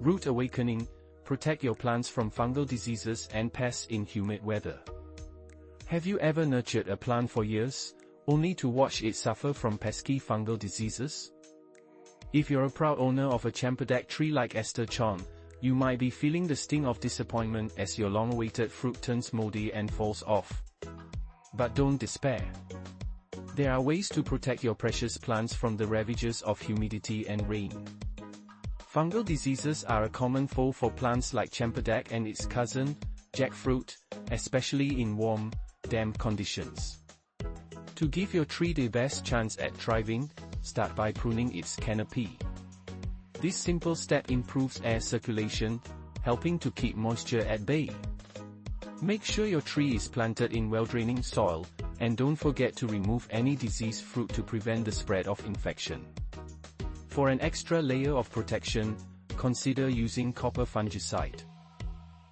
Root awakening, protect your plants from fungal diseases and pests in humid weather. Have you ever nurtured a plant for years, only to watch it suffer from pesky fungal diseases? If you're a proud owner of a chempedak tree like Esther Chon, you might be feeling the sting of disappointment as your long-awaited fruit turns moldy and falls off. But don't despair. There are ways to protect your precious plants from the ravages of humidity and rain. Fungal diseases are a common foe for plants like chempedak and its cousin, jackfruit, especially in warm, damp conditions. To give your tree the best chance at thriving, start by pruning its canopy. This simple step improves air circulation, helping to keep moisture at bay. Make sure your tree is planted in well-draining soil, and don't forget to remove any diseased fruit to prevent the spread of infection. For an extra layer of protection, consider using copper fungicide.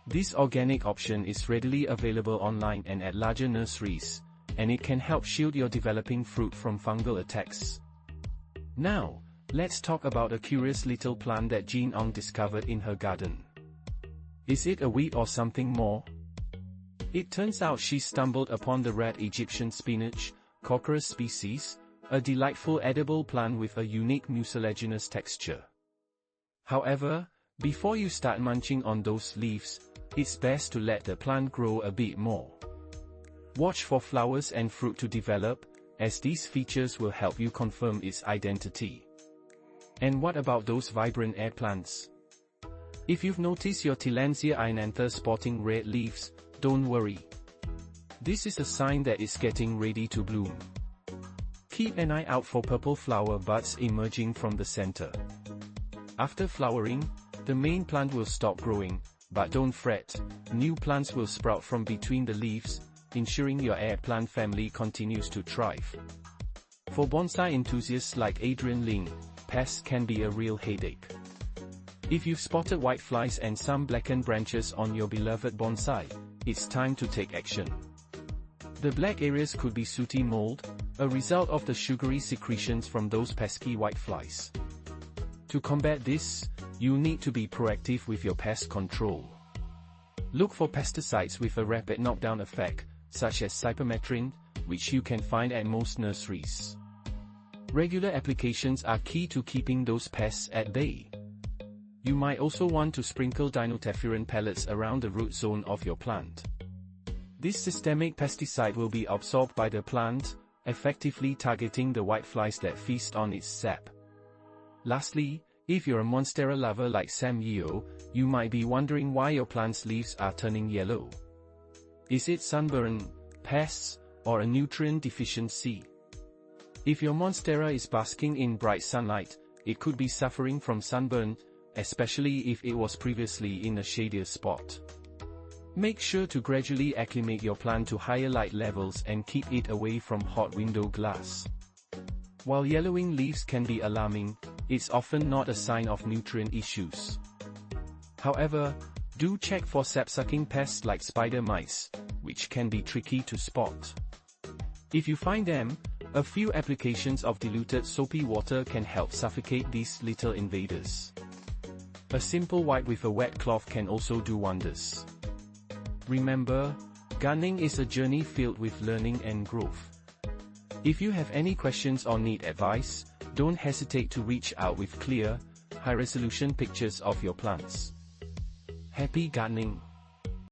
This organic option is readily available online and at larger nurseries, and it can help shield your developing fruit from fungal attacks. Now, let's talk about a curious little plant that Jean Ong discovered in her garden. Is it a weed or something more? It turns out she stumbled upon the red Egyptian spinach, Coccoris species, a delightful edible plant with a unique mucilaginous texture. However, before you start munching on those leaves, it's best to let the plant grow a bit more. Watch for flowers and fruit to develop, as these features will help you confirm its identity. And what about those vibrant air plants? If you've noticed your Tillandsia aiantha sporting red leaves, don't worry. This is a sign that it's getting ready to bloom. Keep an eye out for purple flower buds emerging from the center. After flowering, the main plant will stop growing, but don't fret, new plants will sprout from between the leaves, ensuring your air plant family continues to thrive. For bonsai enthusiasts like Adrian Ling, pests can be a real headache. If you've spotted whiteflies and some blackened branches on your beloved bonsai, it's time to take action. The black areas could be sooty mold, a result of the sugary secretions from those pesky whiteflies. To combat this, you need to be proactive with your pest control. Look for pesticides with a rapid knockdown effect, such as cypermethrin, which you can find at most nurseries. Regular applications are key to keeping those pests at bay. You might also want to sprinkle dinotefuran pellets around the root zone of your plant. This systemic pesticide will be absorbed by the plant, effectively targeting the whiteflies that feast on its sap. Lastly, if you're a Monstera lover like Sam Yeo, you might be wondering why your plant's leaves are turning yellow. Is it sunburn, pests, or a nutrient deficiency? If your Monstera is basking in bright sunlight, it could be suffering from sunburn, especially if it was previously in a shadier spot. Make sure to gradually acclimate your plant to higher light levels and keep it away from hot window glass. While yellowing leaves can be alarming, it's often not a sign of nutrient issues. However, do check for sap-sucking pests like spider mites, which can be tricky to spot. If you find them, a few applications of diluted soapy water can help suffocate these little invaders. A simple wipe with a wet cloth can also do wonders. Remember, gardening is a journey filled with learning and growth. If you have any questions or need advice, don't hesitate to reach out with clear, high-resolution pictures of your plants. Happy gardening!